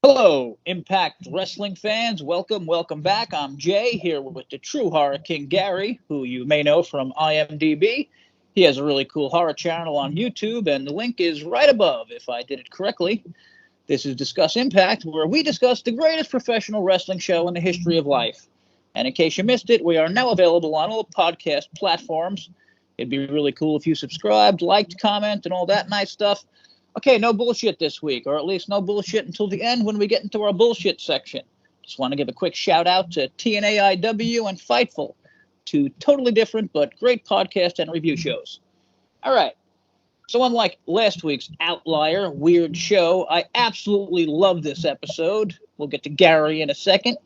Hello, Impact Wrestling fans. Welcome back. I'm Jay here with the true horror king Gary, who you may know from IMDb. He has a really cool horror channel on YouTube, and the link is right above if I did it correctly. This is Discuss Impact, where we discuss the greatest professional wrestling show in the history of life. And in case you missed it, we are now available on all podcast platforms. It'd be really cool if you subscribed, liked, comment, and all that nice stuff. Okay, no bullshit this week, or at least no bullshit until the end when we get into our bullshit section. Just want to give a quick shout out to TNAIW and Fightful, two totally different but great podcast and review shows. All right, so unlike last week's outlier, weird show, I absolutely love this episode. We'll get to Gary in a second,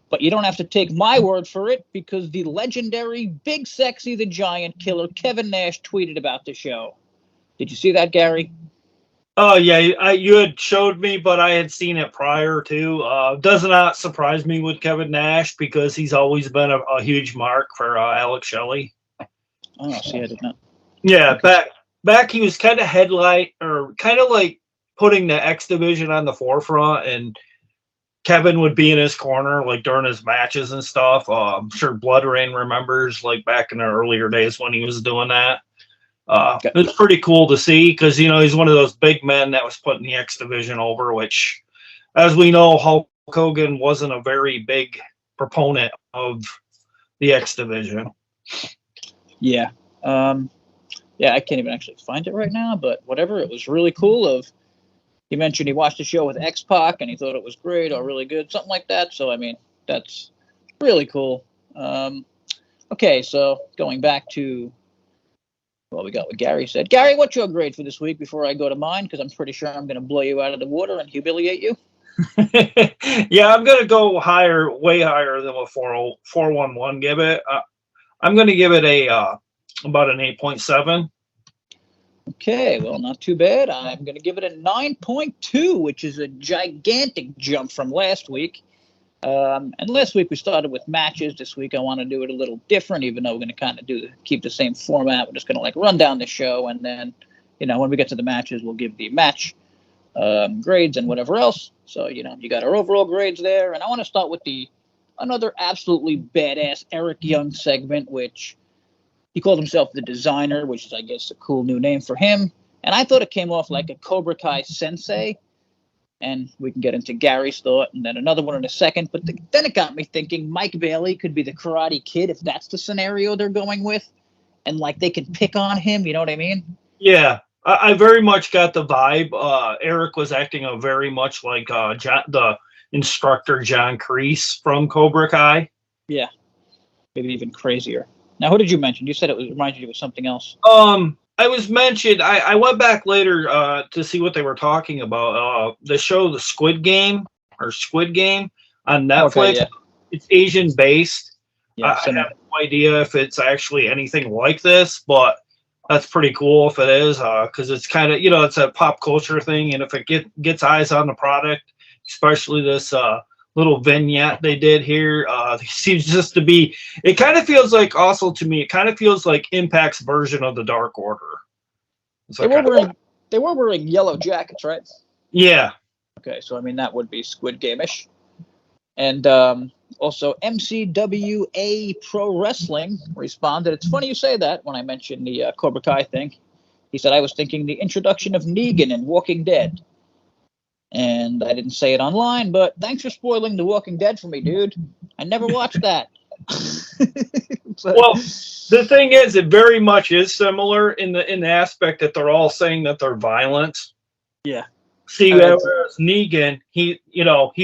but you don't have to take my word for it because the legendary Big Sexy the Giant Killer Kevin Nash tweeted about the show. Did you see that, Gary? Oh, yeah, you had showed me, but I had seen it prior to. Does not surprise me with Kevin Nash because he's always been a huge mark for Alex Shelley. Oh, see, I did not. Yeah, back he was kind of like putting the X Division on the forefront, and Kevin would be in his corner like during his matches and stuff. I'm sure Blood Rain remembers like back in the earlier days when he was doing that. It's pretty cool to see because, he's one of those big men that was putting the X Division over, which, as we know, Hulk Hogan wasn't a very big proponent of the X Division. Yeah. I can't even actually find it right now, but whatever. It was really cool. He mentioned he watched the show with X-Pac and he thought it was great or really good, something like that. So, I mean, that's really cool. Okay, so going back to we got what Gary said. Gary, what's your grade for this week before I go to mine? Because I'm pretty sure I'm going to blow you out of the water and humiliate you. Yeah, I'm going to go higher, way higher than what 411 give it. I'm going to give it about an 8.7. Okay, well, not too bad. I'm going to give it a 9.2, which is a gigantic jump from last week. And last week we started with matches. This week I want to do it a little different, even though we're going to kind of keep the same format. We're just going to run down the show, and then, when we get to the matches, we'll give the match grades and whatever else. So, you got our overall grades there. And I want to start with another absolutely badass Eric Young segment, which he called himself the Designer, which is, I guess, a cool new name for him. And I thought it came off like a Cobra Kai Sensei. And we can get into Gary's thought and then another one in a second. But then it got me thinking Mike Bailey could be the Karate Kid if that's the scenario they're going with. And, they can pick on him. You know what I mean? Yeah, I very much got the vibe. Eric was acting very much like the instructor John Kreese from Cobra Kai. Yeah, maybe even crazier. Now, who did you mention? You said it reminded you of something else. I was mentioned. I went back later to see what they were talking about. The show, the Squid Game on Netflix. Okay, yeah. It's Asian based. Yeah, I have no idea if it's actually anything like this, but that's pretty cool if it is, because it's kind of it's a pop culture thing, and if it gets eyes on the product, especially this little vignette they did here, seems just to be. It kind of feels like, also to me, it kind of feels like Impact's version of the Dark Order. They were wearing yellow jackets, right? Yeah. Okay, so I mean that would be Squid Game-ish. And also MCWA Pro Wrestling responded. It's funny you say that when I mentioned the Cobra Kai thing. He said, I was thinking the introduction of Negan in Walking Dead. And I didn't say it online, but thanks for spoiling The Walking Dead for me, dude. I never watched that. Well, the thing is, it very much is similar in the aspect that they're all saying that they're violent. Yeah. See, whereas Negan, he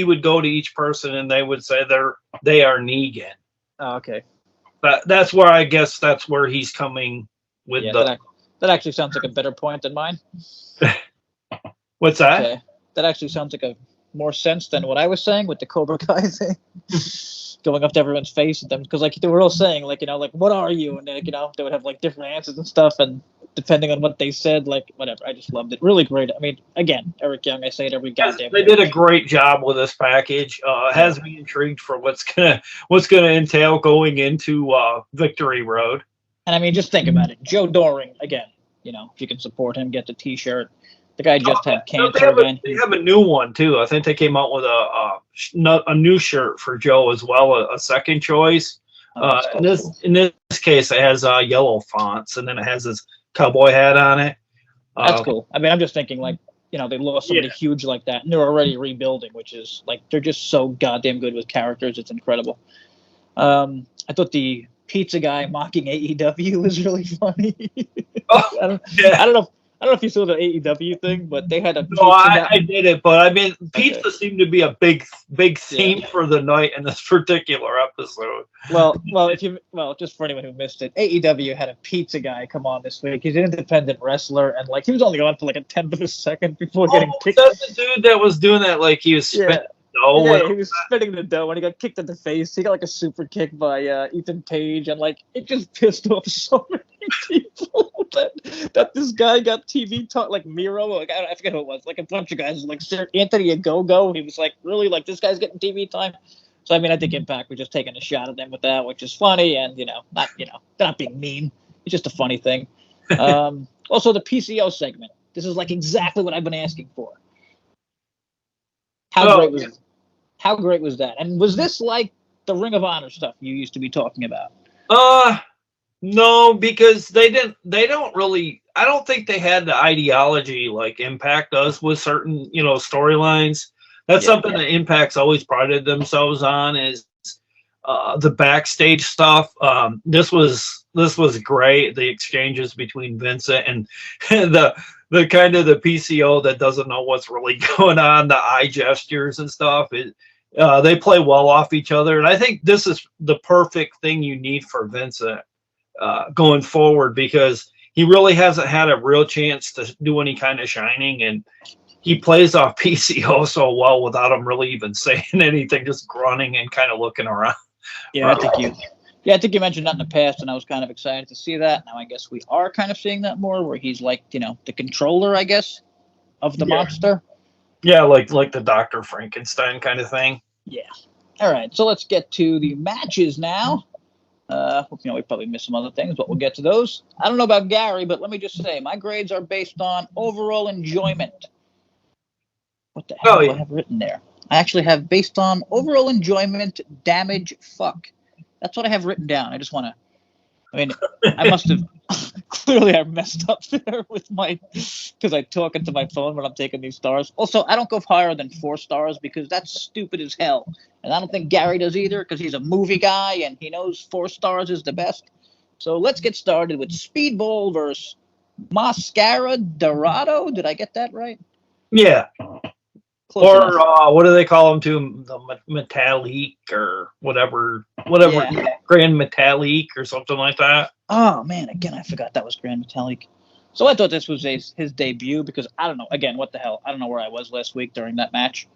would go to each person and they would say they are Negan. Oh, okay. But that's where I guess that's where he's coming with that actually sounds like a better point than mine. What's that? Okay. That actually sounds like a more sense than what I was saying with the Cobra Kai thing. Going up to everyone's face at them, because they were all saying what are you, and they would have different answers and stuff, and depending on what they said, whatever. I just loved it. Really great. I mean, again, Eric Young, I say it every goddamn. They did a great job with this package. Has me intrigued for what's gonna entail going into Victory Road. And I mean, just think about it. Joe Doring again. If you can support him, get the T-shirt. The guy just had cancer again. They have a new one too. I think they came out with a new shirt for Joe as well, a second choice. Cool. In this case, it has yellow fonts, and then it has this cowboy hat on it. That's cool. I mean, I'm just thinking like, they lost somebody huge like that, and they're already rebuilding, which is like they're just so goddamn good with characters. It's incredible. I thought the pizza guy mocking AEW was really funny. I don't know if you saw the AEW thing, but they had a pizza. No, I did it, but I mean, pizza seemed to be a big theme for the night in this particular episode. Well, just for anyone who missed it, AEW had a pizza guy come on this week. He's an independent wrestler, and like he was only on for like a tenth of a second before getting kicked. Was that the dude that was doing that? Like he was spitting dough. Yeah, he was spitting the dough, and he got kicked in the face. He got like a super kick by Ethan Page, and like it just pissed off so many people that this guy got TV talk, like Miro, like I forget who it was, like a bunch of guys, like Sir Anthony Ogogo. He was like, really, like this guy's getting TV time. So I mean, I think Impact was just taking a shot at them with that, which is funny, and they're not being mean. It's just a funny thing. Also, the PCO segment. This is like exactly what I've been asking for. How great was that? And was this like the Ring of Honor stuff you used to be talking about? No, because they don't really. I don't think they had the ideology like Impact does with certain storylines. That's something that Impact's always prided themselves on is the backstage stuff. This was great. The exchanges between Vincent and the kind of the PCO that doesn't know what's really going on, the eye gestures and stuff. They play well off each other, and I think this is the perfect thing you need for Vincent going forward, because he really hasn't had a real chance to do any kind of shining, and he plays off PCO so well without him really even saying anything, just grunting and kind of looking around. Yeah, I think you mentioned that in the past, and I was kind of excited to see that. Now I guess we are kind of seeing that more, where he's like, the controller, I guess, of the monster. Yeah, like the Dr. Frankenstein kind of thing. Yeah. All right, so let's get to the matches now. We probably missed some other things, but we'll get to those. I don't know about Gary, but let me just say my grades are based on overall enjoyment. What the hell do I have written there? I actually have based on overall enjoyment, damage, fuck. That's what I have written down. I just want to. I mean, I must have clearly I messed up there with because I talk into my phone when I'm taking these stars. Also, I don't go higher than 4 stars because that's stupid as hell, and I don't think Gary does either because he's a movie guy and he knows 4 stars is the best. So let's get started with Speedball versus Mascara Dorado. Did I get that right? Yeah. Close enough. What do they call them too? The Metallic or whatever, Grand Metallic or something like that. Oh man, again I forgot that was Grand Metallic. So I thought this was his debut because I don't know. Again, what the hell? I don't know where I was last week during that match.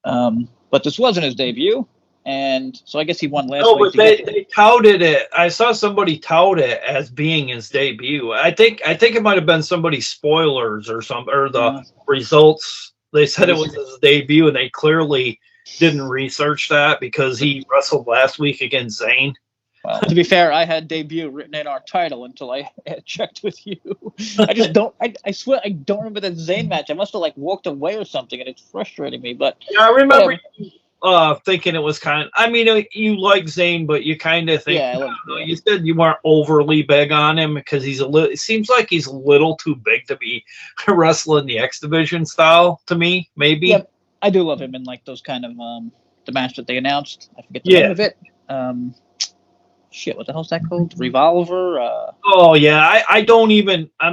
But this wasn't his debut, and so I guess he won last week. No, but they touted it. I saw somebody tout it as being his debut. I think it might have been somebody's spoilers or the results. They said it was his debut, and they clearly didn't research that because he wrestled last week against Zayn. Well, to be fair, I had debut written in our title until I checked with you. I just don't. I swear I don't remember that Zayn match. I must have walked away or something, and it's frustrating me. But yeah, I remember thinking it was kind of. I mean, you like Zayn, but you kind of think. Yeah, you said you weren't overly big on him because he's a little. It seems like he's a little too big to be wrestling the X Division style to me. Maybe. Yeah, I do love him in those kind of the match that they announced. I forget the name of it. Shit, what the hell's that called? Revolver? I'm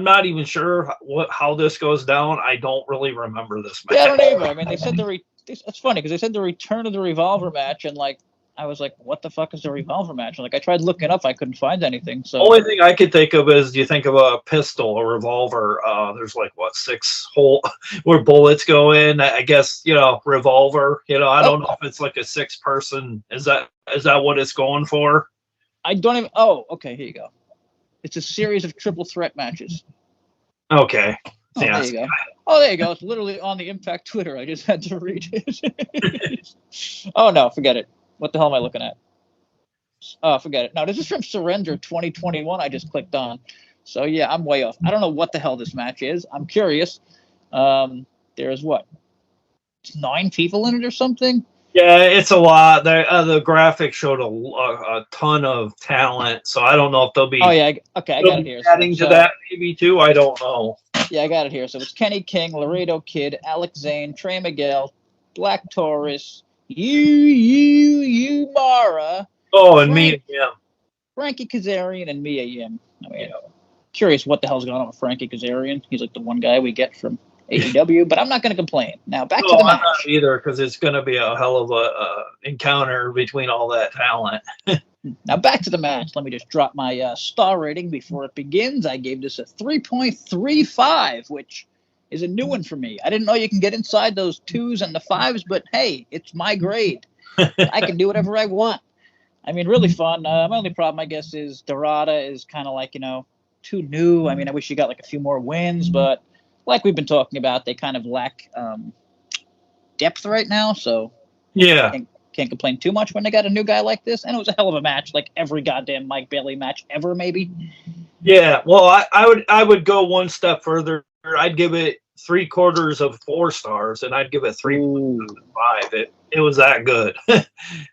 not even sure how this goes down. I don't really remember this match. Yeah, I don't either. I mean, they said it's funny because they said the return of the Revolver match, and I was like, what the fuck is the Revolver match? I tried looking it up, I couldn't find anything. So only thing I could think of is you think of a pistol, a revolver. There's 6 hole where bullets go in. I guess revolver. I don't know if it's like a 6-person. Is that what it's going for? I don't even. Oh, okay. Here you go. It's a series of triple threat matches. Okay. Oh, yeah. There you go. Oh, there you go. It's literally on the Impact Twitter. I just had to read it. Oh no, forget it. What the hell am I looking at? Oh, forget it. No, this is from Surrender 2021. I just clicked on. So yeah, I'm way off. I don't know what the hell this match is. I'm curious. There's what, 9 people in it or something. Yeah, it's a lot. The graphic showed a ton of talent, so I don't know if they'll be. Oh yeah, okay, I got it here. Adding to that maybe too. I don't know. Yeah, I got it here. So it's Kenny King, Laredo Kid, Alex Zane, Trey Miguel, Black Taurus, you Mara. Oh, and Mia Yim. Frankie Kazarian and Mia Yim. I mean, curious what the hell's going on with Frankie Kazarian. He's like the one guy we get from AEW, but I'm not going to complain. Now back to the match. I'm not either, because it's going to be a hell of a encounter between all that talent. Now back to the match. Let me just drop my star rating before it begins. I gave this a 3.35, which is a new one for me. I didn't know you can get inside those 2s and the 5s, but hey, it's my grade. I can do whatever I want. I mean, really fun. My only problem, I guess, is Dorada is kind of like, too new. I mean, I wish you got like a few more wins, but like we've been talking about, they kind of lack depth right now. So yeah, can't complain too much when they got a new guy like this. And it was a hell of a match, like every goddamn Mike Bailey match ever, maybe. Yeah, well, I would go one step further. I'd give it 3/4 of 4 stars, and I'd give it 3.5. It was that good.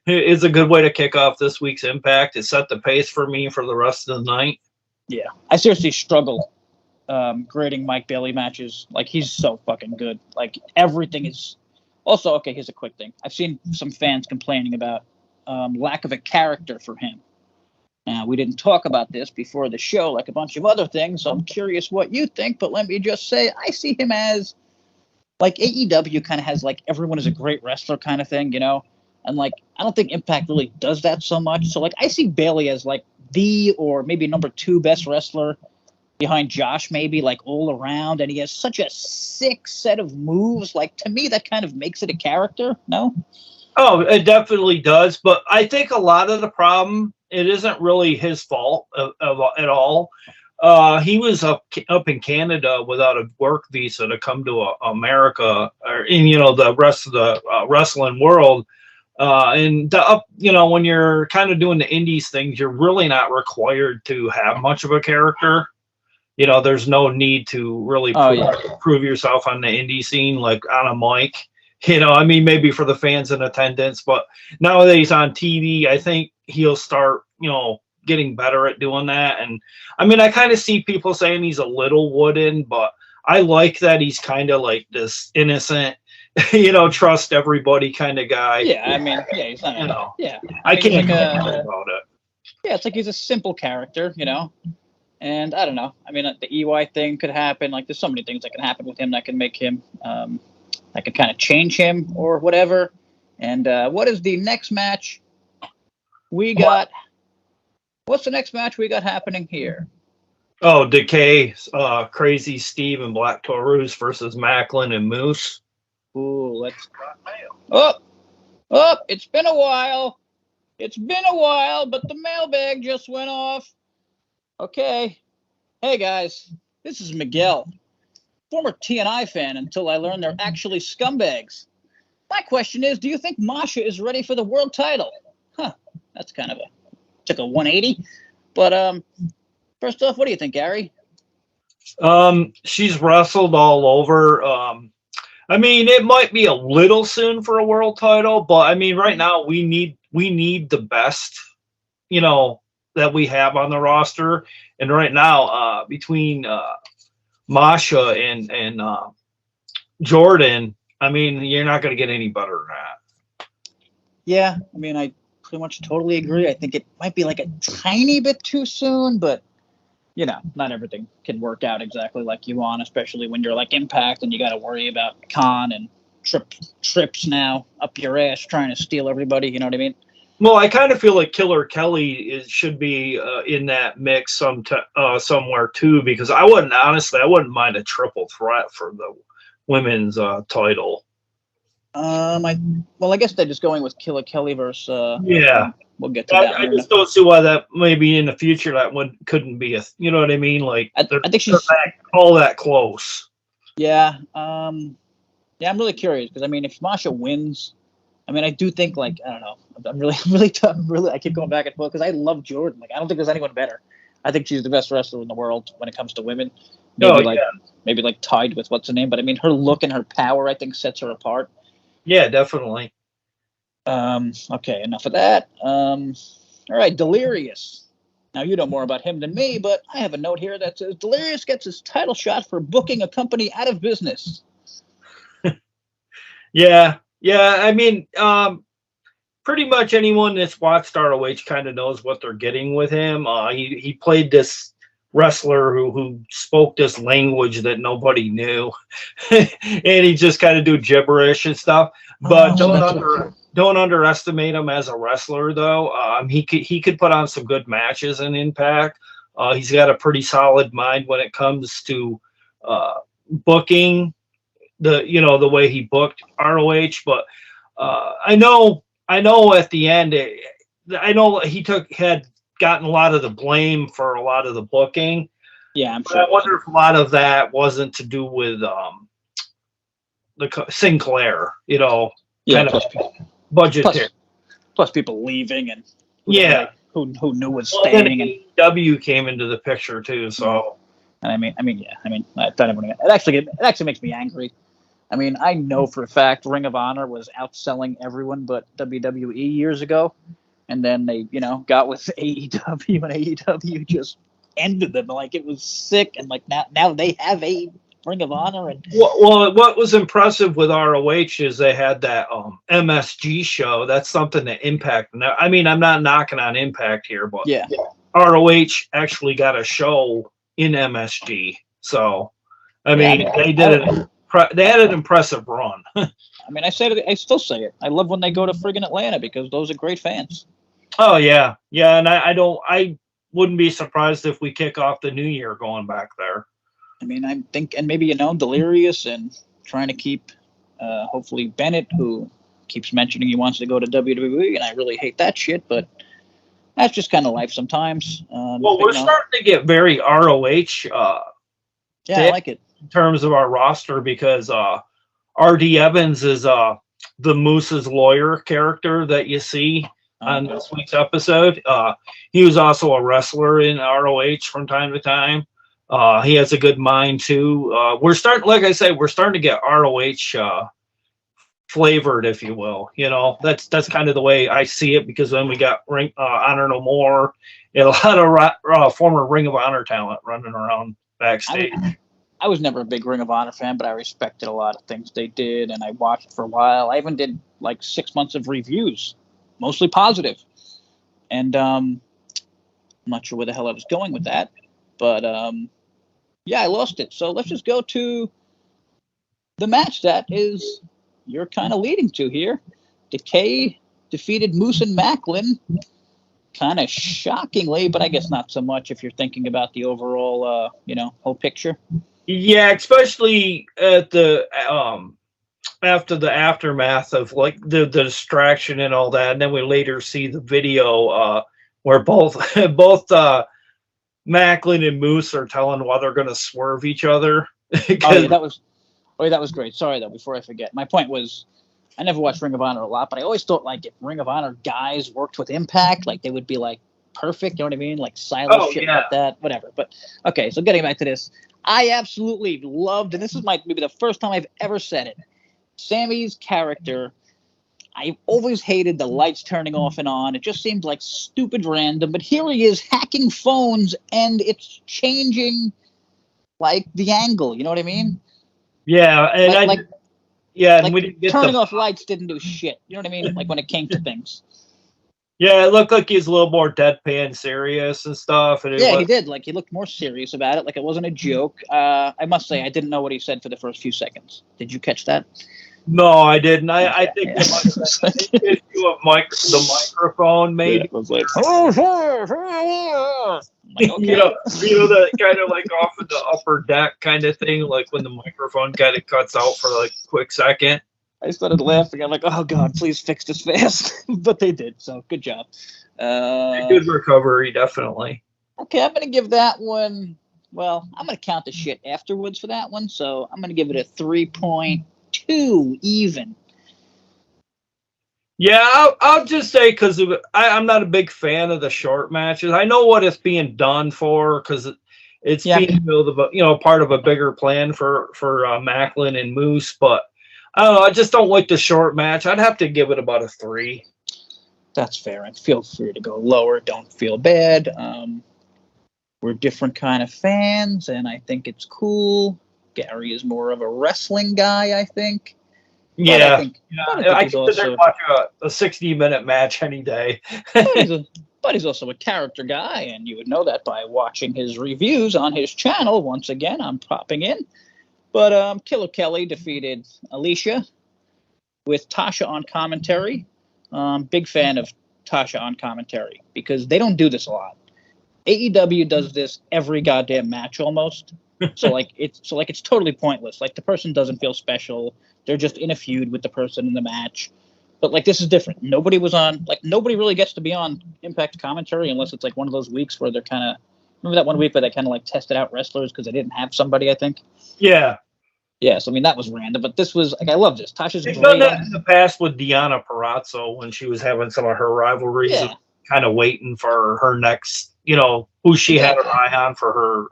It's a good way to kick off this week's Impact. It set the pace for me for the rest of the night. Yeah, I seriously struggle grading Mike Bailey matches. Like, he's so fucking good. Like, everything is. Also, okay, here's a quick thing. I've seen some fans complaining about lack of a character for him. Now, we didn't talk about this before the show, like a bunch of other things, so I'm curious what you think, but let me just say, I see him as, like, AEW kind of has, like, everyone is a great wrestler kind of thing, And, like, I don't think Impact really does that so much. So, like, I see Bailey as, like, the or maybe number 2 best wrestler behind Josh, maybe, like, all around. And he has such a sick set of moves. Like, to me, that kind of makes it a character, no? Oh, it definitely does. But I think a lot of the problem, it isn't really his fault at all. He was up in Canada without a work visa to come to America, or in the rest of the wrestling world. And when you're kind of doing the indies things, you're really not required to have much of a character. There's no need to really prove yourself on the indie scene, like on a mic. I mean, maybe for the fans in attendance, but nowadays on TV, I think he'll start, getting better at doing that. And I mean, I kind of see people saying he's a little wooden, but I like that he's kind of like this innocent, trust everybody kind of guy. Yeah, I mean, yeah, he's not. I can't complain about it. Yeah, it's like he's a simple character, And I don't know. I mean, the EY thing could happen. Like, there's so many things that can happen with him that can make him, that could kind of change him or whatever. And what is the next match we got? What's the next match we got happening here? Oh, Decay, Crazy Steve and Black Taurus versus Macklin and Moose. Ooh, let's. Oh, it's been a while. It's been a while, but the mailbag just went off. Okay. Hey, guys. This is Miguel, former TNI fan until I learned they're actually scumbags. My question is, do you think Masha is ready for the world title? Huh. That's kind of took a 180. But first off, what do you think, Gary? She's wrestled all over. I mean, it might be a little soon for a world title, but I mean, right now we need the best, that we have on the roster. And right now, between Masha and Jordan, I mean, you're not going to get any better than that. Yeah, I mean, I pretty much totally agree. I think it might be like a tiny bit too soon, but not everything can work out exactly like you want, especially when you're like Impact and you got to worry about Khan and trips now up your ass trying to steal everybody. You know what I mean? Well, I kind of feel like Killer Kelly should be in that mix somewhere too, because I wouldn't mind a triple threat for the women's title. I guess they're just going with Killer Kelly versus. We'll get to that. I just don't see why that maybe in the future that couldn't be you know what I mean? Like, I think she's all that close. Yeah. I'm really curious because I mean, if Masha wins, I mean, I do think like I don't know. I'm really I keep going back and forth because I love Jordan. Like, I don't think there's anyone better. I think she's the best wrestler in the world when it comes to women. maybe like tied with what's her name. But I mean, her look and her power, I think, sets her apart. Yeah, definitely. Okay, enough of that. All right, Delirious. Now, you know more about him than me, but I have a note here that says Delirious gets his title shot for booking a company out of business. Yeah. I mean, pretty much anyone that's watched ROH kind of knows what they're getting with him. He played this wrestler who spoke this language that nobody knew, and he just kind of do gibberish and stuff. But don't underestimate him as a wrestler, though. He could put on some good matches in Impact. He's got a pretty solid mind when it comes to booking. The way he booked ROH, but I know at the end, I know he had gotten a lot of the blame for a lot of the booking. Yeah, I'm sure. I wonder if a lot of that wasn't to do with the Sinclair, kind of budgetary. Plus people leaving and who knew was staying. And AEW came into the picture too, so. And I mean, it actually makes me angry. I mean, I know for a fact Ring of Honor was outselling everyone but WWE years ago, and then they, got with AEW, and AEW just ended them. Like, it was sick, and like now they have a Ring of Honor. And well, what was impressive with ROH is they had that MSG show. That's something that Impact. I mean, I'm not knocking on Impact here, but ROH actually got a show in MSG. So, I mean, they did it. They had an impressive run. I mean, I still say it. I love when they go to friggin' Atlanta because those are great fans. Oh yeah, and I wouldn't be surprised if we kick off the new year going back there. I mean, I think, and maybe Delirious and trying to keep, hopefully Bennett, who keeps mentioning he wants to go to WWE, and I really hate that shit, but that's just kind of life sometimes. Well, we're starting to get very ROH. I like it. In terms of our roster, because R.D. Evans is the Moose's lawyer character that you see on this week's episode. He was also a wrestler in ROH from time to time. He has a good mind too. We're starting to get ROH flavored, if you will. That's kind of the way I see it, because then we got Honor No More and a lot of former Ring of Honor talent running around backstage. I was never a big Ring of Honor fan, but I respected a lot of things they did, and I watched for a while. I even did like 6 months of reviews, mostly positive. And I'm not sure where the hell I was going with that, but I lost it. So let's just go to the match that is you're kind of leading to here. Decay defeated Moose and Macklin, kind of shockingly, but I guess not so much if you're thinking about the overall, whole picture. Yeah, especially at the after the aftermath of like the distraction and all that, and then we later see the video where both Macklin and Moose are telling why they're going to swerve each other. That was great. Sorry though, before I forget, my point was I never watched Ring of Honor a lot, but I always thought like if Ring of Honor guys worked with Impact, like they would be like perfect. You know what I mean? Like silent shit like that, whatever. But okay, so getting back to this. I absolutely loved, and this is maybe the first time I've ever said it, Sammy's character. I always hated the lights turning off and on. It just seemed like stupid random. But here he is hacking phones, and it's changing, like, the angle. You know what I mean? Yeah, and and we didn't get turning off lights didn't do shit. You know what I mean? Like when it came to things. Yeah, it looked like he's a little more deadpan serious and stuff. And he did. Like, he looked more serious about it. Like, it wasn't a joke. I must say, I didn't know what he said for the first few seconds. Did you catch that? No, I didn't. I think the microphone made it was like, okay. The kind of like off of the upper deck kind of thing, like when the microphone kind of cuts out for like a quick second. I started laughing. I'm like, oh, God, please fix this fast. But they did, so good job. Good recovery, definitely. Okay, I'm going to give that one, well, I'm going to count the shit afterwards for that one, so I'm going to give it a 3.2 even. Yeah, I'll just say because I'm not a big fan of the short matches. I know what it's being done for because it's being part of a bigger plan for Macklin and Moose. But I don't know. I just don't like the short match. I'd have to give it about a 3. That's fair, and feel free to go lower. Don't feel bad. We're different kind of fans, and I think it's cool. Gary is more of a wrestling guy, I think. Yeah, I consider watching a 60-minute match any day. but he's also a character guy, and you would know that by watching his reviews on his channel. Once again, I'm popping in. But Killer Kelly defeated Alicia with Tasha on commentary. Big fan of Tasha on commentary because they don't do this a lot. AEW does this every goddamn match almost. So it's totally pointless. Like the person doesn't feel special. They're just in a feud with the person in the match. But like this is different. Nobody really gets to be on Impact commentary unless it's like one of those weeks where they're kind of remember that one week where they kind of like tested out wrestlers because they didn't have somebody, I think. Yeah. Yeah, so I mean that was random, but this was like I love this. Tasha's great. They've done that in the past with Deonna Purrazzo when she was having some of her rivalries, kind of waiting for her next, who she had her eye on for her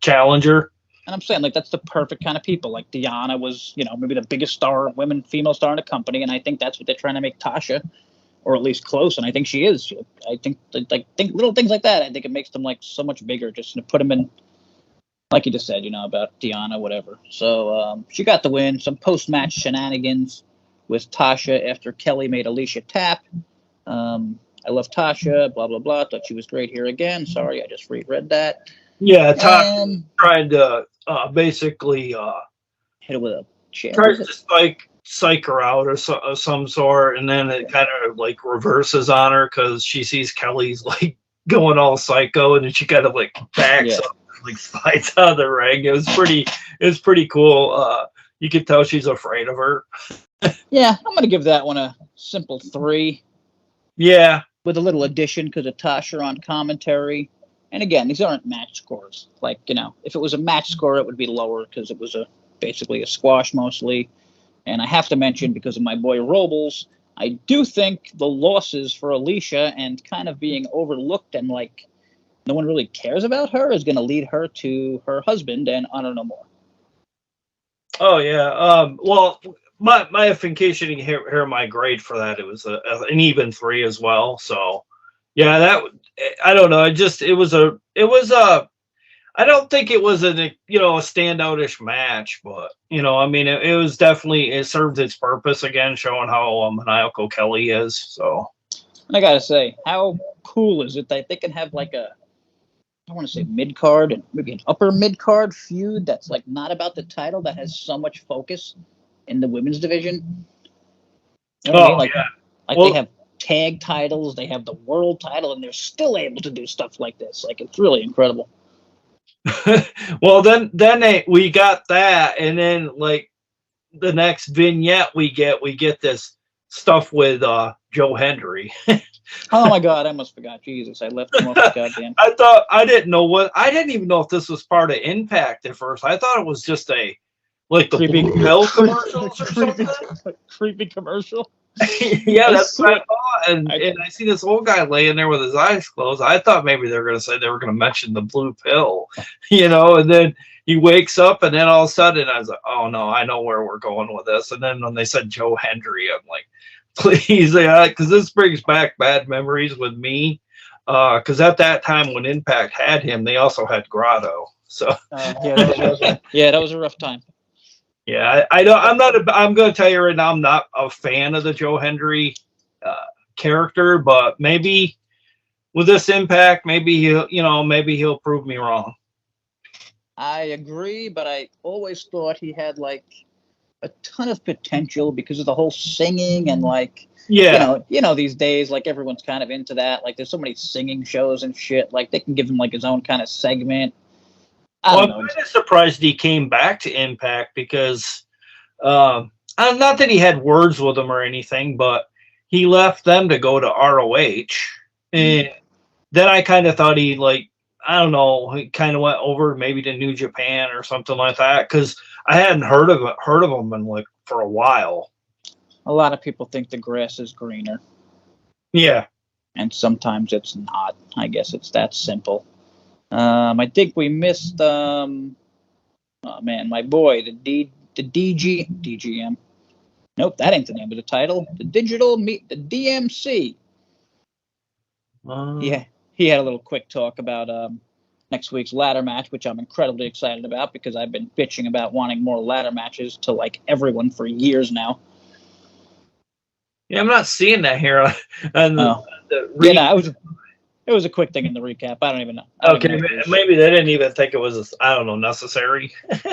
challenger. And I'm saying like that's the perfect kind of people. Like Deonna was, maybe the biggest female star in the company, and I think that's what they're trying to make Tasha, or at least close. And I think she is. I think little things like that. I think it makes them like so much bigger. Just to put them in. Like you just said, about Deonna, whatever. So she got the win. Some post-match shenanigans with Tasha after Kelly made Alicia tap. I love Tasha, blah, blah, blah. Thought she was great here again. Sorry, I just reread that. Yeah, Tasha tried to basically hit her with a chair. Tried to psych her out of some sort, and then it kind of like reverses on her because she sees Kelly's like going all psycho, and then she kind of like backs up. Like slides out of the ring. It was pretty cool. You could tell she's afraid of her. Yeah, I'm gonna give that one a simple 3. Yeah, with a little addition because of Tasha on commentary. And again, these aren't match scores. Like if it was a match score, it would be lower because it was basically a squash mostly. And I have to mention because of my boy Robles, I do think the losses for Alicia and kind of being overlooked and like. No one really cares about her is going to lead her to her husband and I don't know more. Oh yeah. Well, my vacationing here, my grade for that it was an even 3 as well. So yeah, that I don't know. It was I don't think it was a standoutish match, but I mean it was definitely it served its purpose again, showing how maniacal Kelly is. So I gotta say, how cool is it that they can have like I want to say mid-card and maybe an upper mid-card feud that's like not about the title that has so much focus in the women's division. You know what I mean? Like they have tag titles, they have the world title, and they're still able to do stuff like this. Like it's really incredible. Well, then we got that, and then like the next vignette we get this stuff with Joe Hendry. Oh my God, I almost forgot. Jesus, I left him off the goddamn. I didn't even know if this was part of Impact at first. I thought it was just the creepy pill commercials or something. Creepy commercial. Yeah, that's what I thought. And I see this old guy laying there with his eyes closed. I thought maybe they were going to say they were going to mention the blue pill, and then he wakes up and then all of a sudden I was like, oh no, I know where we're going with this. And then when they said Joe Hendry, I'm like, please, because this brings back bad memories with me. Because at that time when Impact had him, they also had Grotto. So that was a rough time. Yeah, I'm going to tell you right now, I'm not a fan of the Joe Hendry character, but maybe with this Impact, maybe he'll prove me wrong. I agree, but I always thought he had like a ton of potential because of the whole singing and like these days like everyone's kind of into that. Like there's so many singing shows and shit. Like they can give him like his own kind of segment. I'm kind of surprised he came back to Impact because not that he had words with them or anything, but he left them to go to ROH, and then I kind of thought he he kind of went over maybe to New Japan or something like that because I hadn't heard of him in for a while. A lot of people think the grass is greener. Yeah, and sometimes it's not. I guess it's that simple. I think we missed. Oh man, my boy, the DGM. Nope, that ain't the name of the title. The the DMC. Yeah, he had a little quick talk about next week's ladder match, which I'm incredibly excited about because I've been bitching about wanting more ladder matches to like everyone for years now. Yeah, I'm not seeing that here. It was a quick thing in the recap. I don't even know. Okay, maybe they didn't even think it was, I don't know, necessary.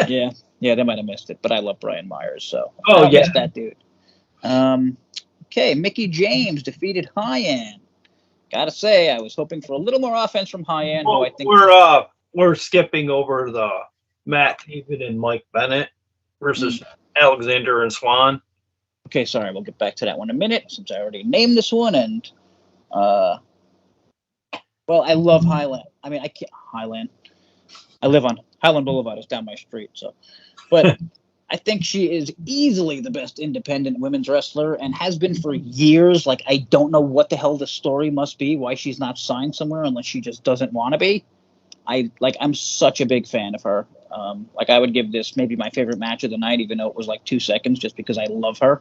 yeah, they might have missed it, but I love Brian Myers, so I miss that dude. Okay, Mickie James defeated High End. Gotta say, I was hoping for a little more offense from High End. Well, I think we're skipping over the Matt Taven and Mike Bennett versus Alexander and Swan. Okay, sorry, we'll get back to that one in a minute since I already named this one. And well, I love Highland. I mean, I can't Highland. I live on Highland Boulevard. It's down my street, so. But I think she is easily the best independent women's wrestler and has been for years. Like, I don't know what the hell the story must be, why she's not signed somewhere unless she just doesn't want to be. I'm such a big fan of her. Like, I would give this maybe my favorite match of the night, even though it was like 2 seconds, just because I love her.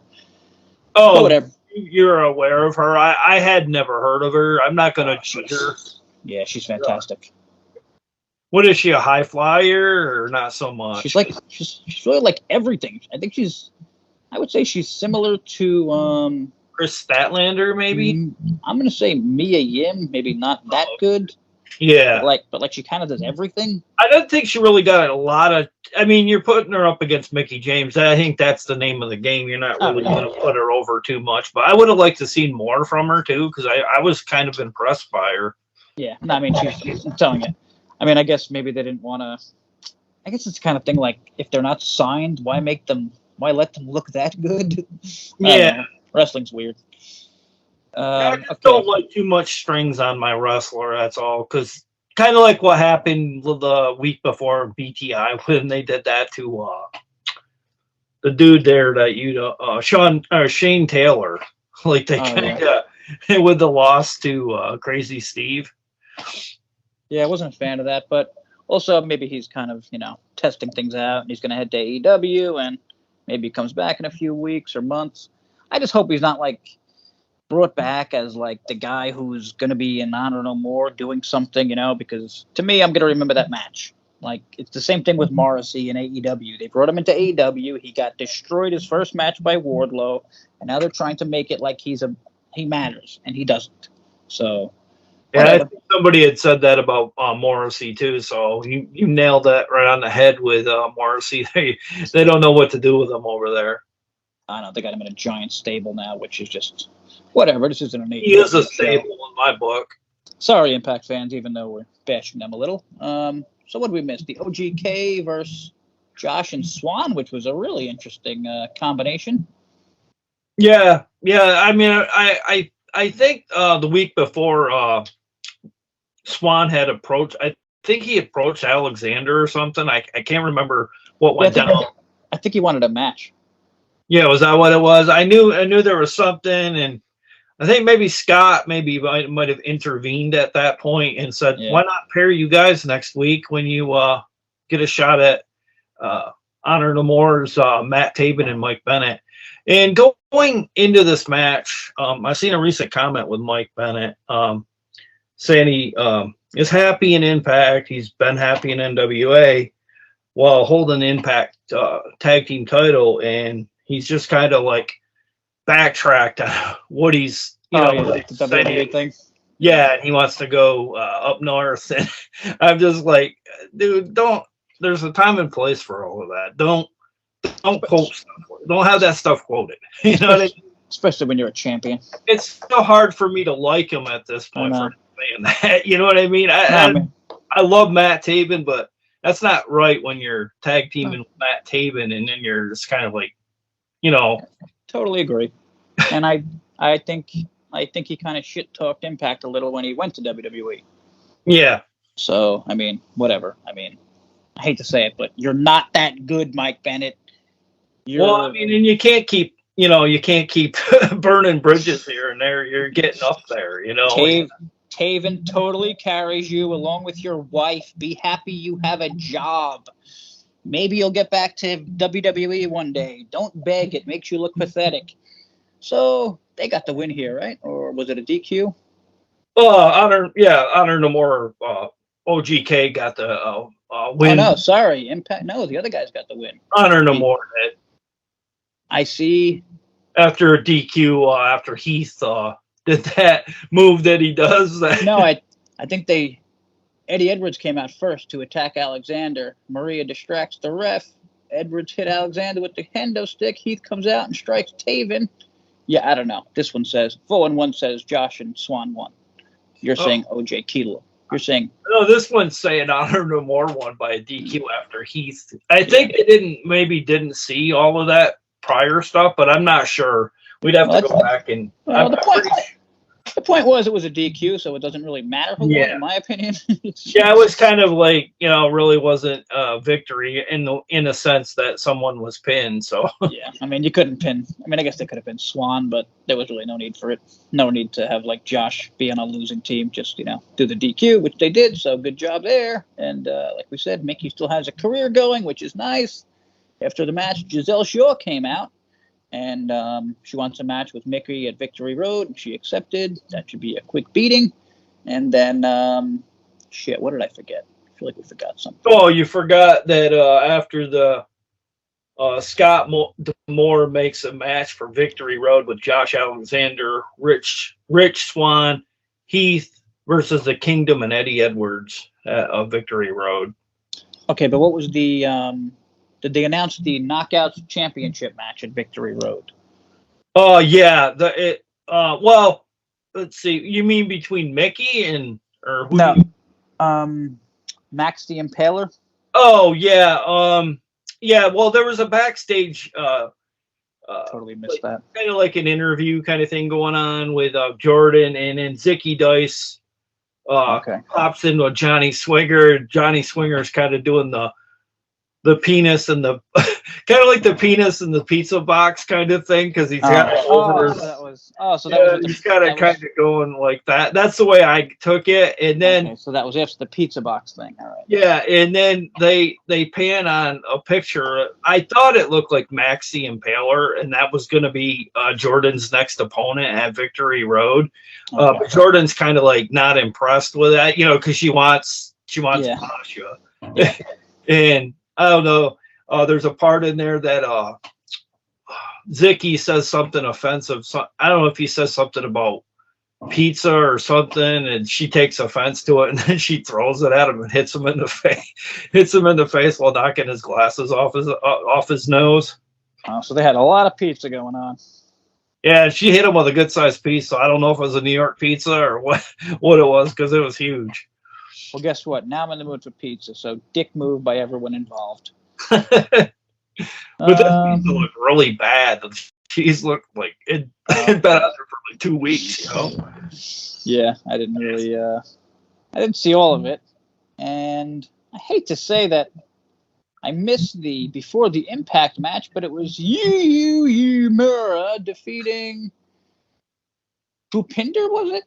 Oh, but whatever. You're aware of her. I had never heard of her. I'm not going to judge her. Yeah, she's fantastic. What is she, a high flyer or not so much? She's really like everything. I think I would say she's similar to Chris Statlander, maybe. I'm gonna say Mia Yim, maybe not that good. Yeah, but she kind of does everything. I don't think she really got a lot of. I mean, you're putting her up against Mickie James. I think that's the name of the game. You're not really going to put her over too much. But I would have liked to see more from her too, because I was kind of impressed by her. Yeah, no, I mean, I'm telling you. I mean, I guess maybe they didn't want to. I guess it's the kind of thing like if they're not signed, why let them look that good? Yeah, wrestling's weird. I just don't like too much strings on my wrestler. That's all. Because kind of like what happened the week before BTI when they did that to the dude there that Shane Taylor, like they with the loss to Crazy Steve. Yeah, I wasn't a fan of that, but also maybe he's kind of, testing things out, and he's going to head to AEW, and maybe he comes back in a few weeks or months. I just hope he's not, brought back as, the guy who's going to be in Honor No More doing something, because to me, I'm going to remember that match. It's the same thing with Morrissey in AEW. They brought him into AEW. He got destroyed his first match by Wardlow, and now they're trying to make it like he matters, and he doesn't. So... Yeah, I think somebody had said that about Morrissey too. So you nailed that right on the head with Morrissey. They don't know what to do with him over there. I know they got him in a giant stable now, which is just whatever. This isn't an. He is a stable in my book. Sorry, Impact fans, even though we're bashing them a little. So what did we miss? The OGK versus Josh and Swan, which was a really interesting combination. Yeah. I mean, I think the week before. Swan had approached. I think he approached Alexander or something. I can't remember what went down. I think he wanted a match. Yeah, was that what it was? I knew there was something, and I think maybe Scott might have intervened at that point and said, "Why not pair you guys next week when you get a shot at Honor No More's Matt Taven and Mike Bennett?" And going into this match, I seen a recent comment with Mike Bennett. Saying he is happy in Impact. He's been happy in NWA while holding Impact tag team title, and he's just kind of backtracked on what he's the WWE thing. Yeah, and he wants to go up north, and I'm just like, dude, don't. There's a time and place for all of that. Don't quote stuff. Don't have that stuff quoted. You know what I mean? Especially when you're a champion. It's so hard for me to like him at this point. That, you know what I mean? I love Matt Taven, but that's not right when you're tag teaming with Matt Taven and then you're just kind of Totally agree. And I think he kind of shit talked Impact a little when he went to WWE. Yeah. So I mean, whatever. I mean, I hate to say it, but you're not that good, Mike Bennett. And you can't keep. You can't keep burning bridges here and there. You're getting up there, Taven totally carries you along with your wife. Be happy you have a job. Maybe you'll get back to WWE one day. Don't beg. It makes you look pathetic. So they got the win here, right? Or was it a DQ? Honor No More. OGK got the win. Oh no, sorry, Impact. No, the other guys got the win. Honor No More. I see. After a DQ, after Heath did that move that he does. No, I think Eddie Edwards came out first to attack Alexander. Maria distracts the ref. Edwards hit Alexander with the kendo stick. Heath comes out and strikes Taven. Yeah, I don't know. This one says 4-1 says Josh and Swan won. You're saying OJ Kilo. You're saying no. This one's saying Honor No More won by a DQ after Heath. I think they didn't see all of that prior stuff, but I'm not sure. We'd have to go back and. The point was it was a DQ, so it doesn't really matter who won, in my opinion. Yeah, it was kind of like, really wasn't a victory in a sense that someone was pinned. So yeah, I mean, you couldn't pin. I mean, I guess they could have been Swan, but there was really no need for it. No need to have like Josh be on a losing team. Just do the DQ, which they did. So good job there. And like we said, Mickey still has a career going, which is nice. After the match, Giselle Shaw came out. And she wants a match with Mickey at Victory Road, and she accepted. That should be a quick beating. And then, what did I forget? I feel like we forgot something. Oh, you forgot that after the Scott Moore makes a match for Victory Road with Josh Alexander, Rich Swann, Heath versus the Kingdom and Eddie Edwards of Victory Road. Okay, but what was the... Did they announce the Knockouts Championship match at Victory Road? Oh, yeah. Well, let's see. You mean between Mickey and... or who? No. Max the Impaler? Oh, yeah. Yeah, well, there was a backstage... totally missed that. Kind of like an interview kind of thing going on with Jordan, and then Zicky Dice pops in with Johnny Swinger. Johnny Swinger's kind of doing the penis and the kind of like the penis in the pizza box kind of thing, because he's got he's got it kind of going like that. That's the way I took it. And then so that was after the pizza box thing. All right. Yeah, and then they pan on a picture. I thought it looked like Max the Impaler, and that was going to be Jordan's next opponent at Victory Road. But Jordan's kind of like not impressed with that, because she wants Masha. Yeah. And I don't know. There's a part in there that Zicky says something offensive. I don't know if he says something about pizza or something, and she takes offense to it, and then she throws it at him and hits him in the face while knocking his glasses off his nose. So they had a lot of pizza going on. Yeah, she hit him with a good sized piece. So I don't know if it was a New York pizza or what it was, because it was huge. Well, guess what? Now I'm in the mood for pizza, so dick move by everyone involved. But that pizza looked really bad. The cheese looked like it had been out there for like 2 weeks, Yeah, I didn't really, I didn't see all of it. And I hate to say that I missed the before the Impact match, but it was Yu Mura defeating Bhupinder, was it?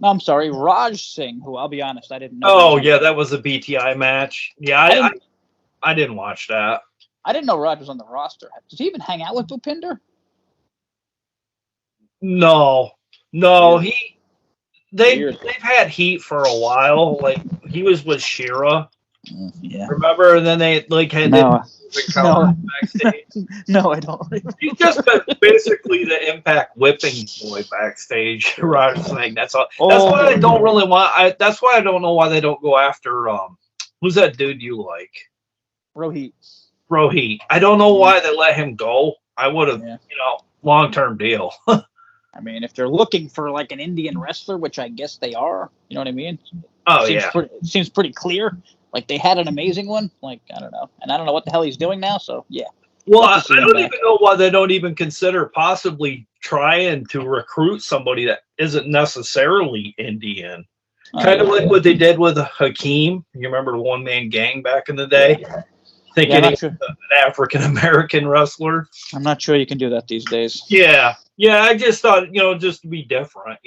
No, I'm sorry, Raj Singh, who I'll be honest, I didn't know. Oh, yeah, that was a BTI match. Yeah, I didn't watch that. I didn't know Raj was on the roster. Did he even hang out with Bhupinder? No, they've had heat for a while. Like, he was with Shira. Yeah. Remember? And then they had backstage. No, I don't remember. He's just basically the Impact whipping boy backstage. Raj Singh. That's all. That's why I don't really want. That's why I don't know why they don't go after. Who's that dude you like? Rohit. I don't know why they let him go. I would have, long-term deal. I mean, if they're looking for like an Indian wrestler, which I guess they are, you know what I mean? It seems pretty clear. Like, they had an amazing one. Like, I don't know. And I don't know what the hell he's doing now, so, yeah. Well, I don't even know why they don't even consider possibly trying to recruit somebody that isn't necessarily Indian. Kind of like what they did with Hakeem. You remember the one-man gang back in the day? Thinking he was an African-American wrestler. I'm not sure you can do that these days. Yeah, I just thought, just to be different,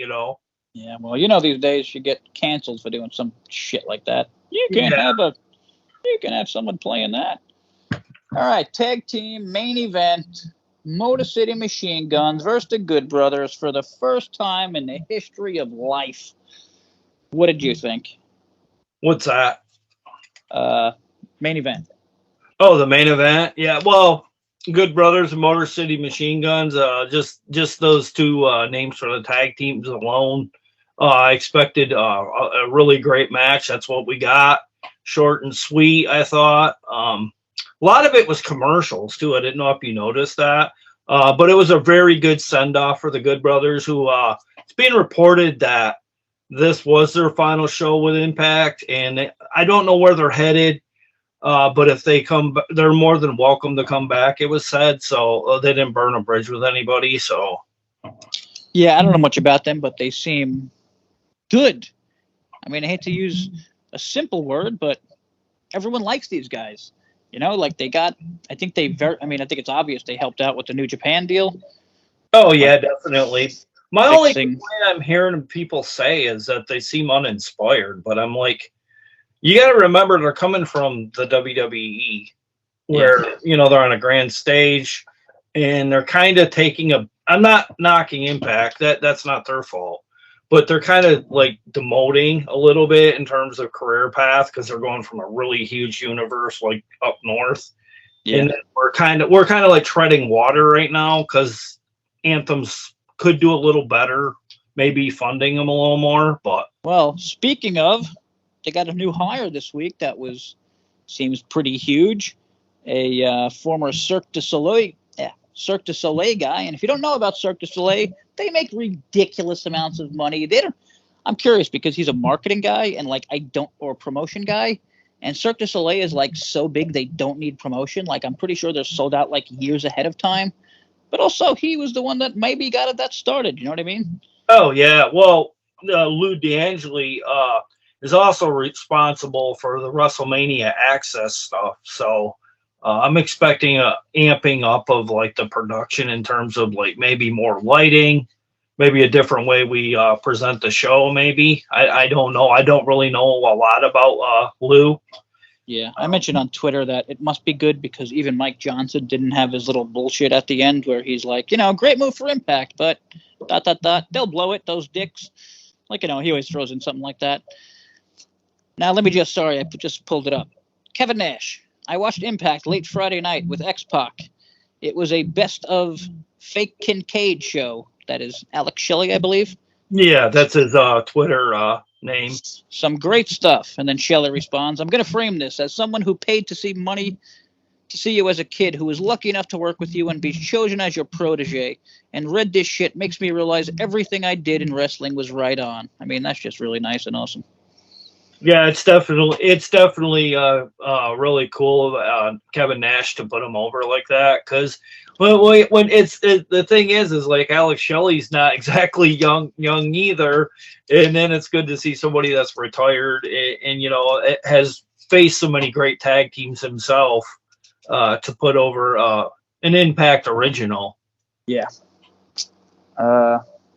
Yeah, well, you know, these days you get canceled for doing some shit like that. You can have someone playing that. All right, tag team main event. Motor City Machine Guns versus the Good Brothers for the first time in the history of life. What did you think? What's that? Main event. Oh, the main event. Yeah. Well, Good Brothers and Motor City Machine Guns. Just those two names for the tag teams alone. I expected a really great match. That's what we got. Short and sweet, I thought. A lot of it was commercials too. I didn't know if you noticed that, but it was a very good send off for the Good Brothers. Who it's being reported that this was their final show with Impact, and I don't know where they're headed. But if they come, they're more than welcome to come back. It was said, so they didn't burn a bridge with anybody. So, yeah, I don't know much about them, but they seem good. I mean, I hate to use a simple word, but everyone likes these guys. You know, like they got. I think they very. I mean, I think it's obvious they helped out with the New Japan deal. oh yeah, definitely. My only Fixing. complaint I'm hearing people say is that they seem uninspired, but I'm like, you got to remember they're coming from the WWE, where they're on a grand stage, and they're kind of taking a. I'm not knocking Impact. That's not their fault, but they're kind of like demoting a little bit in terms of career path because they're going from a really huge universe like up north, and we're kind of like treading water right now because Anthem's could do a little better, maybe funding them a little more. But well, speaking of, they got a new hire this week that seems pretty huge. A former Cirque du Soleil guy, and if you don't know about Cirque du Soleil, they make ridiculous amounts of money. They don't. I'm curious because he's a marketing guy and or promotion guy, and Cirque du Soleil is like so big they don't need promotion. Like I'm pretty sure they're sold out like years ahead of time. But also he was the one that maybe got that started. You know what I mean? oh yeah, well, Lou D'Angeli is also responsible for the WrestleMania Access stuff. So I'm expecting a amping up of like the production in terms of like maybe more lighting, maybe a different way we present the show. Maybe I don't know. I don't really know a lot about Lou. Yeah, I mentioned on Twitter that it must be good because even Mike Johnson didn't have his little bullshit at the end where he's like, great move for Impact, but ... they'll blow it, those dicks. Like, he always throws in something like that. Now, let me I just pulled it up. Kevin Nash. I watched Impact late Friday night with X-Pac. It was a best of fake Kincaid show. That is Alex Shelley, I believe. Yeah, that's his Twitter name. Some great stuff. And then Shelley responds, I'm going to frame this as someone who paid to see you as a kid who was lucky enough to work with you and be chosen as your protege, and read this shit makes me realize everything I did in wrestling was right on. I mean, that's just really nice and awesome. Yeah, it's definitely really cool Kevin Nash to put him over like that because when the thing is like Alex Shelley's not exactly young either, and then it's good to see somebody that's retired and it has faced so many great tag teams himself to put over an Impact original. Yeah.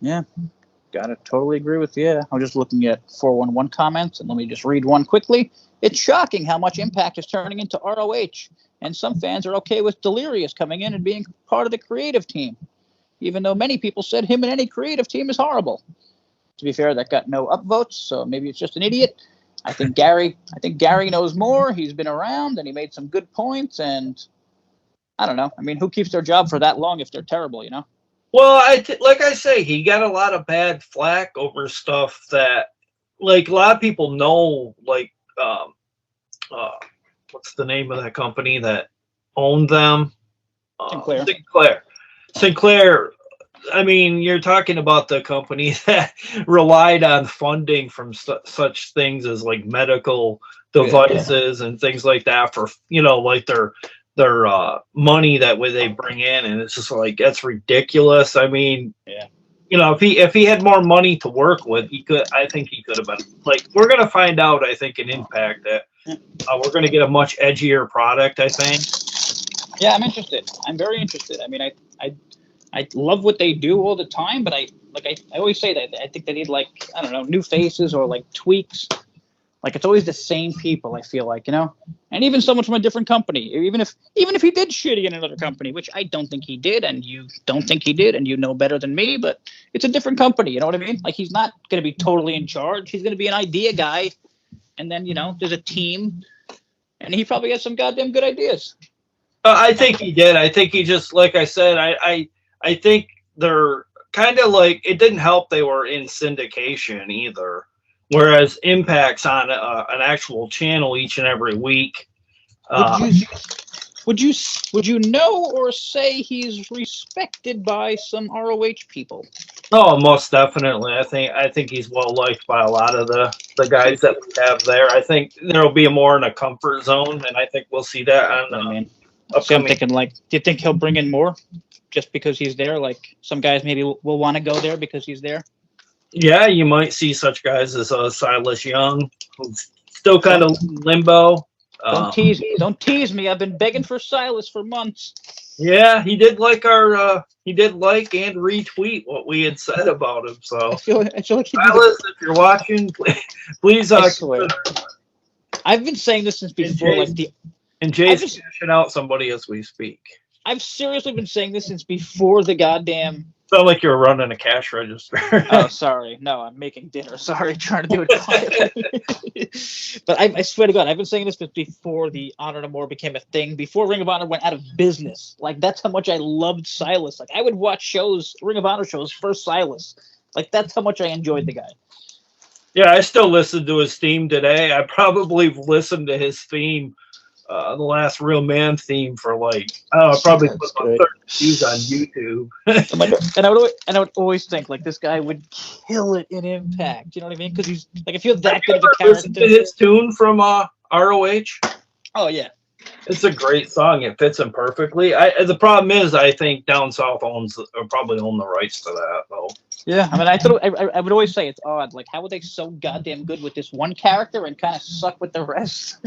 Yeah. Gotta totally agree with you. I'm just looking at 411 comments, and let me just read one quickly. It's shocking how much Impact is turning into ROH, and some fans are okay with Delirious coming in and being part of the creative team, even though many people said him in any creative team is horrible. To be fair, that got no upvotes, so maybe it's just an idiot. I think Gary knows more. He's been around, and he made some good points, and I don't know. I mean, who keeps their job for that long if they're terrible, Well, like I say, he got a lot of bad flack over stuff that, like, a lot of people know, like, what's the name of that company that owned them? Sinclair. I mean, you're talking about the company that relied on funding from such things as like medical devices and things like that for, like their money that way they bring in, and it's just like that's ridiculous. I mean, if he had more money to work with, I think he could have been like. We're gonna find out. I think in Impact that we're gonna get a much edgier product. I think. Yeah, I'm interested. I'm very interested. I mean, I I love what they do all the time, but I always say that I think they need, like, I don't know, new faces or like tweaks. Like, it's always the same people, I feel like, and even someone from a different company, even if he did shitty in another company, which I don't think he did, and you don't think he did, and you know better than me, but it's a different company. You know what I mean? Like, he's not going to be totally in charge. He's going to be an idea guy, and then there's a team, and he probably has some goddamn good ideas. I think he did. I think he just, like I said, I think they're kind of like, it didn't help they were in syndication either. Whereas Impact's on an actual channel each and every week. Would you know or say he's respected by some ROH people? Oh, most definitely. I think he's well liked by a lot of the guys that we have there. I think there'll be more in a comfort zone, and I think we'll see that on. So I'm thinking, like, do you think he'll bring in more just because he's there? Like, some guys maybe will want to go there because he's there. Yeah, you might see such guys as Silas Young, who's still kind of limbo. Don't tease me. I've been begging for Silas for months. Yeah, he did like and retweet what we had said about him. So I feel like Silas, if you're watching, please. I swear. I've been saying this since before, and Jay's cashing out somebody as we speak. I've seriously been saying this since before the goddamn. Sound like you're running a cash register. Oh, sorry. No, I'm making dinner. Sorry, trying to do it quietly. But I swear to God, I've been saying this before the Honor No More became a thing, before Ring of Honor went out of business. Like, that's how much I loved Silas. Like, I would watch Ring of Honor shows for Silas. Like, that's how much I enjoyed the guy. Yeah, I still listen to his theme today. I probably listened to his theme, the last Real Man theme, for like, I probably put about 30 views on YouTube. and I would always think, like, this guy would kill it in Impact. You know what I mean? Because he's like, if you're that good of a character. Listen to his tune from ROH. Oh yeah, it's a great song. It fits him perfectly. The problem is, I think Down South probably own the rights to that, though. Yeah, I mean, I would always say it's odd. Like, how are they so goddamn good with this one character and kind of suck with the rest?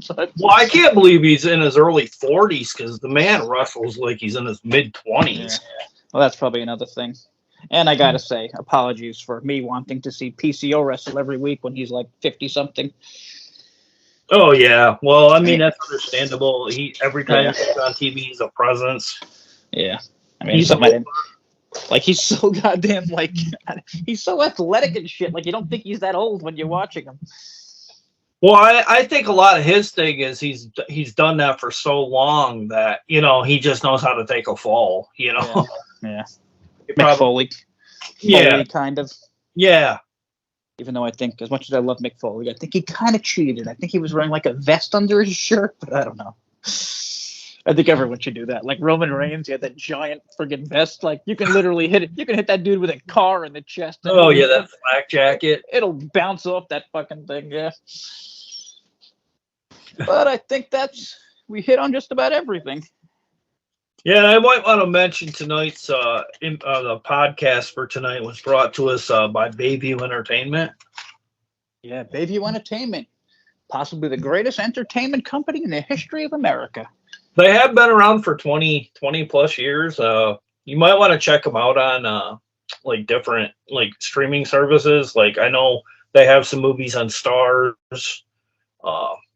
Well, I can't believe he's in his early 40s, because the man wrestles like he's in his mid-20s. Yeah. Well, that's probably another thing. And I gotta say, apologies for me wanting to see PCO wrestle every week when he's like 50-something. Oh yeah, well, I mean, that's understandable. Every time he's on TV, he's a presence. Yeah, I mean, he's so goddamn, like, he's so athletic and shit. Like, you don't think he's that old when you're watching him. Well, I think a lot of his thing is he's done that for so long that, he just knows how to take a fall. Yeah. Mick Foley. Yeah, kind of. Yeah. Even though I think, as much as I love Mick Foley, I think he kind of cheated. I think he was wearing like a vest under his shirt, but I don't know. I think everyone should do that. Like Roman Reigns, he had that giant friggin' vest. Like, you can literally hit it. You can hit that dude with a car in the chest. Oh yeah, that flak jacket. It'll bounce off that fucking thing. Yeah. But I think we hit on just about everything. Yeah, I might want to mention tonight's the podcast for tonight was brought to us by Bayview Entertainment. Yeah, Bayview Entertainment, possibly the greatest entertainment company in the history of America. They have been around for 20 plus years. You might want to check them out on like different like streaming services. Like, I know they have some movies on Stars.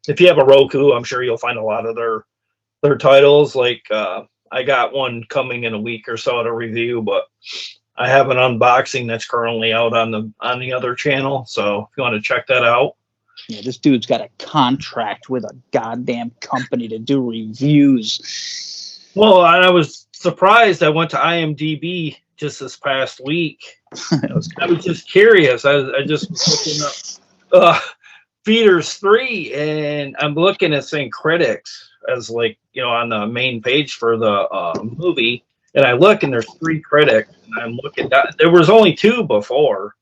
If you have a Roku, I'm sure you'll find a lot of their titles. Like, I got one coming in a week or so to review, but I have an unboxing that's currently out on the other channel. So if you want to check that out. Yeah, this dude's got a contract with a goddamn company to do reviews. Well, I was surprised. I went to IMDb just this past week. I was just curious. I just was looking up Feeders 3, and I'm looking at saying critics as like, on the main page for the movie, and I look and there's 3 critics, and I'm looking down. There was only 2 before,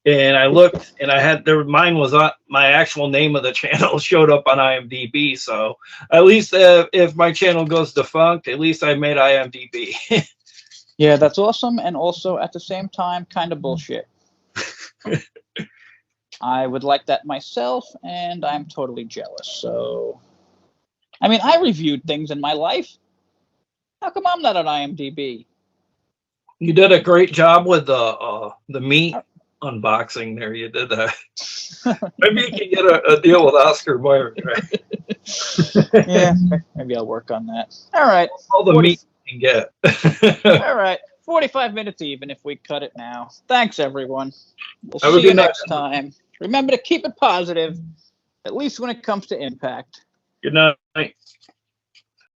and I looked and mine was on my actual name of the channel showed up on IMDb. So at least if my channel goes defunct, at least I made IMDb. Yeah, that's awesome, and also at the same time kind of bullshit. I would like that myself, and I'm totally jealous. So, I mean, I reviewed things in my life. How come I'm not on IMDb? You did a great job with the meat unboxing there. You did that. Maybe you can get a deal with Oscar Mayer. Right? Yeah, maybe I'll work on that. All right. All the meat you can get. All right. 45 minutes even if we cut it now. Thanks, everyone. We'll Have a see good you night. next time. Remember to keep it positive, at least when it comes to Impact. Good night.